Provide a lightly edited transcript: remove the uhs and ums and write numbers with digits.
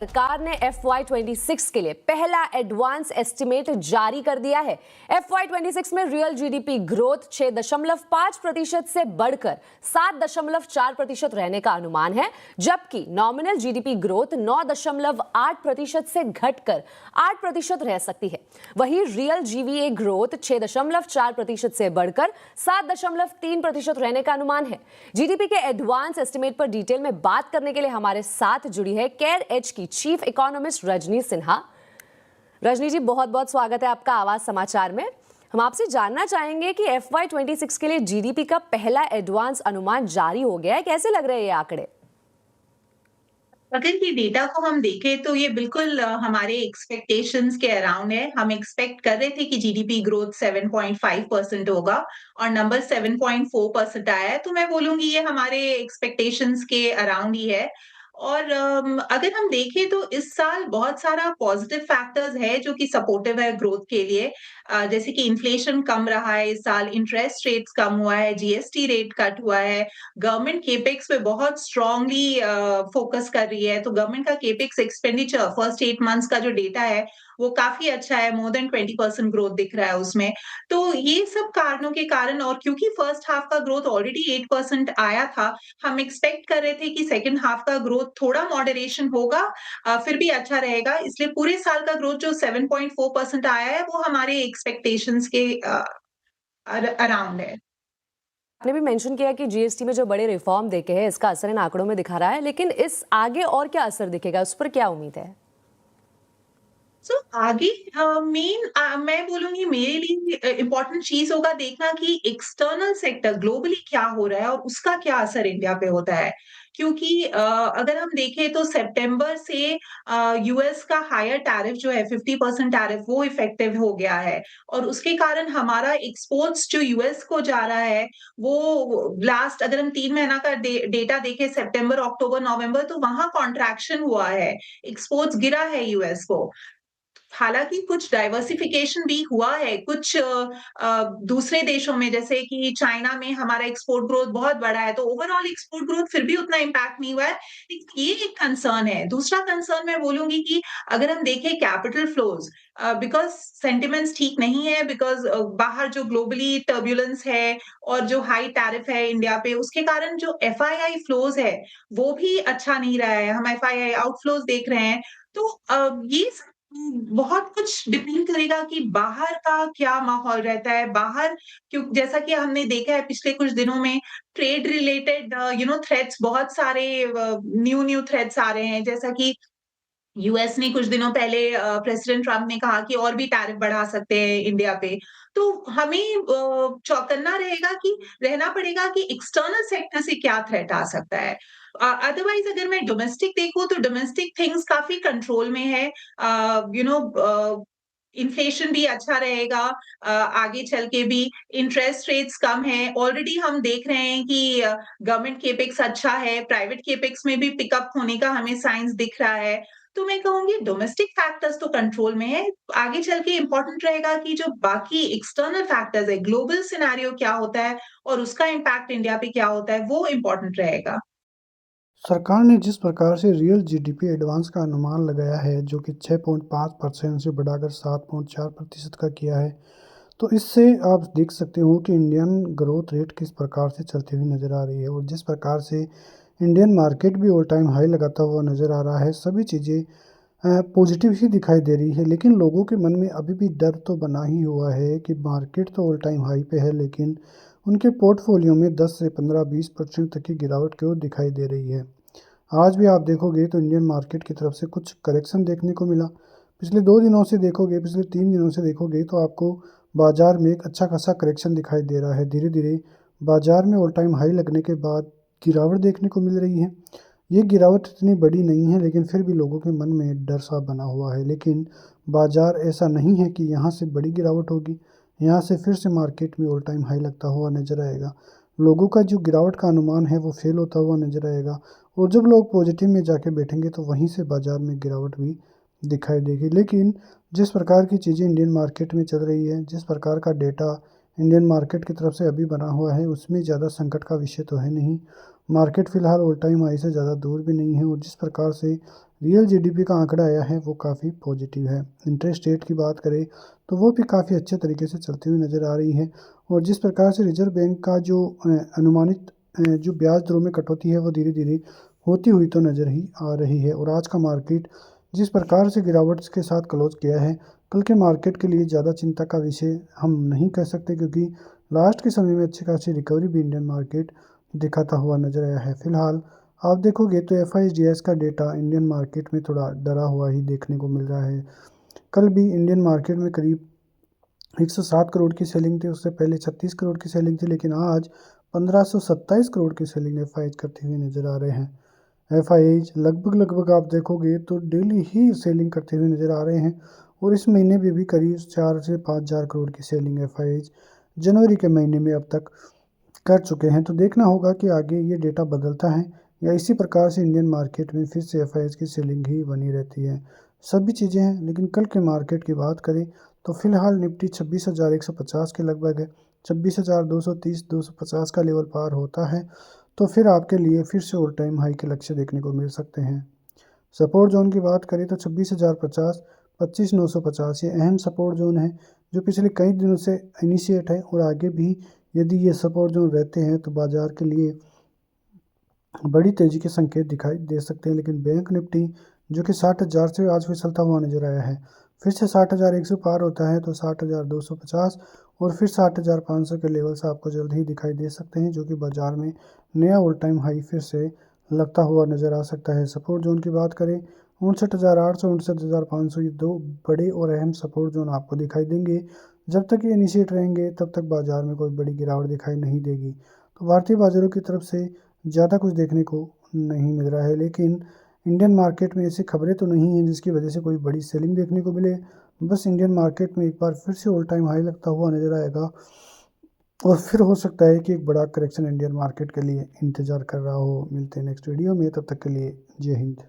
सरकार ने FY26 के लिए पहला एडवांस एस्टिमेट जारी कर दिया है। FY26 में रियल जीडीपी ग्रोथ 6.5% से बढ़कर 7.4% रहने का अनुमान है, जबकि नॉमिनल जीडीपी ग्रोथ 9.8% से घटकर 8% रह सकती है। वहीं रियल जीवीए ग्रोथ 6.4% से बढ़कर 7.3% रहने का अनुमान है। जीडीपी के एडवांस एस्टिमेट पर डिटेल में बात करने के लिए हमारे साथ जुड़ी है CareEdge की चीफ इकोनॉमिस्ट रजनी सिन्हा। रजनी जी, बहुत बहुत स्वागत है आपका आवाज समाचार में। हम आपसे जानना चाहेंगे कि FY26 के लिए जीडीपी का पहला एडवांस अनुमान जारी हो गया है, कैसे लग रहे हैं ये आंकड़े? अगर ये डेटा को हम देखें तो ये बिल्कुल हमारे एक्सपेक्टेशंस के अराउंड है। हम एक्सपेक्ट कर रहे थे कि जीडीपी ग्रोथ 7.5% होगा और नंबर 7.4% आया है, तो मैं बोलूँगी ये हमारे एक्सपेक्टेशंस के अराउंड ही है। और अगर हम देखें तो इस साल बहुत सारा पॉजिटिव फैक्टर्स है जो कि सपोर्टिव है ग्रोथ के लिए। जैसे कि इन्फ्लेशन कम रहा है इस साल, इंटरेस्ट रेट्स कम हुआ है, जीएसटी रेट कट हुआ है, गवर्नमेंट केपेक्स पे बहुत स्ट्रांगली फोकस कर रही है, तो गवर्नमेंट का केपेक्स एक्सपेंडिचर फर्स्ट 8 मंथ्स का जो डेटा है, वो काफ़ी अच्छा है, मोर देन 20% ग्रोथ दिख रहा है उसमें। तो ये सब कारणों के कारण और क्योंकि फर्स्ट हाफ का ग्रोथ ऑलरेडी 8% आया था, हम एक्सपेक्ट कर रहे थे कि सेकंड हाफ का ग्रोथ थोड़ा मॉडरेशन होगा, फिर भी अच्छा रहेगा। इसलिए पूरे साल का ग्रोथ जो 7.4% आया है, वो हमारे एक्सपेक्टेशंस के अराउंड है। आपने भी मेंशन किया कि जीएसटी में जो बड़े रिफॉर्म देखे हैं, इसका असर इन आंकड़ों में दिखा रहा है, लेकिन इस आगे और क्या असर दिखेगा, उस पर क्या उम्मीद है? आगे मैं बोलूँगी मेरे लिए इम्पोर्टेंट चीज़ होगा देखना कि एक्सटर्नल सेक्टर ग्लोबली क्या हो रहा है और उसका क्या असर इंडिया पे होता है। क्योंकि अगर हम देखें तो सितंबर से यूएस का हायर टैरिफ जो है 50% टैरिफ वो इफेक्टिव हो गया है और उसके कारण हमारा एक्सपोर्ट्स जो यूएस को जा रहा है, वो लास्ट अगर हम 3 महीना का डेटा देखें सितंबर, अक्टूबर, नवंबर तो वहाँ कॉन्ट्रैक्शन हुआ है, एक्सपोर्ट्स गिरा है यूएस को। हालाँकि कुछ डाइवर्सिफ़िकेशन भी हुआ है, कुछ दूसरे देशों में जैसे कि चाइना में हमारा एक्सपोर्ट ग्रोथ बहुत बढ़ा है, तो ओवरऑल एक्सपोर्ट ग्रोथ फिर भी उतना इम्पैक्ट नहीं हुआ है। लेकिन ये एक कंसर्न है। दूसरा कंसर्न मैं बोलूँगी कि अगर हम देखें कैपिटल फ्लोज़ बिकॉज़ सेंटिमेंट्स ठीक नहीं है बिकॉज़ बाहर जो ग्लोबली टर्ब्युलेंस है और जो हाई टैरिफ है इंडिया पे, उसके कारण जो एफआईआई फ्लोज़ है, वो भी अच्छा नहीं रहा है। हम एफआईआई आउटफ्लोज़ देख रहे हैं। तो ये सब बहुत कुछ डिपेंड करेगा कि बाहर का क्या माहौल रहता है, बाहर क्यों जैसा कि हमने देखा है पिछले कुछ दिनों में ट्रेड रिलेटेड थ्रेट्स बहुत सारे न्यू थ्रेट्स आ रहे हैं, जैसा कि यूएस ने कुछ दिनों पहले प्रेसिडेंट ट्रम्प ने कहा कि और भी टैरिफ बढ़ा सकते हैं इंडिया पे। तो हमें चौकन्ना रहेगा कि रहना पड़ेगा कि एक्सटर्नल सेक्टर से क्या थ्रेट आ सकता है। अदरवाइज़ अगर मैं डोमेस्टिक देखूँ तो डोमेस्टिक थिंग्स काफ़ी कंट्रोल में है। इन्फ्लेशन भी अच्छा रहेगा आगे चल के भी, इंटरेस्ट रेट्स कम हैं। ऑलरेडी हम देख रहे हैं कि गवर्नमेंट केपेक्स अच्छा है, प्राइवेट केपेक्स में भी पिकअप होने का हमें साइंस दिख रहा है। तो मैं कहूँगी डोमेस्टिक फैक्टर्स तो कंट्रोल में है। आगे चल के इम्पोर्टेंट रहेगा कि जो बाकी एक्सटर्नल फैक्टर्स है, ग्लोबल सिनेरियो क्या होता है और उसका इम्पैक्ट इंडिया पे क्या होता है, वो इम्पोर्टेंट रहेगा। सरकार ने जिस प्रकार से रियल जीडीपी एडवांस का अनुमान लगाया है, जो कि 6.5% से बढ़ाकर 7.4% का किया है, तो इससे आप देख सकते हो कि इंडियन ग्रोथ रेट किस प्रकार से चलती हुई नज़र आ रही है और जिस प्रकार से इंडियन मार्केट भी ऑल टाइम हाई लगाता हुआ नज़र आ रहा है, सभी चीज़ें पॉजिटिव ही दिखाई दे रही है। लेकिन लोगों के मन में अभी भी डर तो बना ही हुआ है कि मार्केट तो ऑल टाइम हाई पे है, लेकिन उनके पोर्टफोलियो में 10 से 15-20% तक की गिरावट की ओर दिखाई दे रही है। आज भी आप देखोगे तो इंडियन मार्केट की तरफ से कुछ करेक्शन देखने को मिला। पिछले 2 दिनों से देखोगे, पिछले 3 दिनों से देखोगे तो आपको बाज़ार में एक अच्छा खासा करेक्शन दिखाई दे रहा है। धीरे-धीरे बाज़ार में ऑल टाइम हाई लगने के बाद गिरावट देखने को मिल रही है। ये गिरावट इतनी बड़ी नहीं है, लेकिन फिर भी लोगों के मन में डर सा बना हुआ है। लेकिन बाज़ार ऐसा नहीं है कि यहाँ से बड़ी गिरावट होगी, यहाँ से फिर से मार्केट में ऑल टाइम हाई लगता हुआ नज़र आएगा। लोगों का जो गिरावट का अनुमान है वो फ़ेल होता हुआ नज़र आएगा और जब लोग पॉजिटिव में जाके बैठेंगे तो वहीं से बाज़ार में गिरावट भी दिखाई देगी। लेकिन जिस प्रकार की चीज़ें इंडियन मार्केट में चल रही है, जिस प्रकार का डेटा इंडियन मार्केट की तरफ से अभी बना हुआ है, उसमें ज़्यादा संकट का विषय तो है नहीं। मार्केट फ़िलहाल ऑल टाइम हाई से ज़्यादा दूर भी नहीं है और जिस प्रकार से रियल जीडीपी का आंकड़ा आया है वो काफ़ी पॉजिटिव है। इंटरेस्ट रेट की बात करें तो वो भी काफ़ी अच्छे तरीके से चलती हुई नज़र आ रही है और जिस प्रकार से रिजर्व बैंक का जो अनुमानित जो ब्याज दरों में कटौती है वो धीरे धीरे होती हुई तो नज़र ही आ रही है। और आज का मार्केट जिस प्रकार से गिरावट के साथ क्लोज किया है, कल के मार्केट के लिए ज़्यादा चिंता का विषय हम नहीं कह सकते, क्योंकि लास्ट के समय में अच्छी खासी रिकवरी भी इंडियन मार्केट दिखाता हुआ नज़र आया है। फिलहाल आप देखोगे तो एफआईजीएस का डेटा इंडियन मार्केट में थोड़ा डरा हुआ ही देखने को मिल रहा है। कल भी इंडियन मार्केट में करीब 107 करोड़ की सेलिंग थी, उससे पहले 36 करोड़ की सेलिंग थी, लेकिन आज 1527 करोड़ की सेलिंग एफआईज करते हुए नज़र आ रहे हैं। एफआईज लगभग आप देखोगे तो डेली ही सेलिंग करते हुए नज़र आ रहे हैं और इस महीने में भी करीब 4 से 5,000 करोड़ की सेलिंग एफआईज जनवरी के महीने में अब तक कर चुके हैं। तो देखना होगा कि आगे ये डेटा बदलता है या इसी प्रकार से इंडियन मार्केट में फिर से एफआईज की सेलिंग ही बनी रहती है। सभी चीज़ें हैं, लेकिन कल के मार्केट की बात करें तो फिलहाल निफ्टी 26,150 के लगभग है। 26,230 250 का लेवल पार होता है तो फिर आपके लिए फिर से ऑल टाइम हाई के लक्ष्य देखने को मिल सकते हैं। सपोर्ट जोन की बात करें तो 26,050 25,950 ये अहम सपोर्ट जोन है जो पिछले कई दिनों से इनिशिएट है और आगे भी यदि ये सपोर्ट जोन रहते हैं तो बाजार के लिए बड़ी तेजी के संकेत दिखाई दे सकते हैं। लेकिन बैंक निफ्टी जो कि 60,000 से आज फिसलता हुआ नजर आया है, फिर से 60,100 पार होता है तो 60,250 और फिर 60,500 के लेवल्स आपको जल्द ही दिखाई दे सकते हैं, जो कि बाजार में नया ऑल टाइम हाई फिर से लगता हुआ नजर आ सकता है। सपोर्ट जोन की बात करें 59,800 59,500 ये दो बड़े और अहम सपोर्ट जोन आपको दिखाई देंगे। जब तक ये इनिशिएट रहेंगे तब तक बाजार में कोई बड़ी गिरावट दिखाई नहीं देगी। तो भारतीय बाजारों की तरफ से ज़्यादा कुछ देखने को नहीं मिल रहा है, लेकिन इंडियन मार्केट में ऐसी खबरें तो नहीं हैं जिसकी वजह से कोई बड़ी सेलिंग देखने को मिले। बस इंडियन मार्केट में एक बार फिर से ऑल टाइम हाई लगता हुआ नज़र आएगा और फिर हो सकता है कि एक बड़ा करेक्शन इंडियन मार्केट के लिए इंतज़ार कर रहा हो। मिलते हैं नेक्स्ट वीडियो में, तब तक के लिए जय हिंद।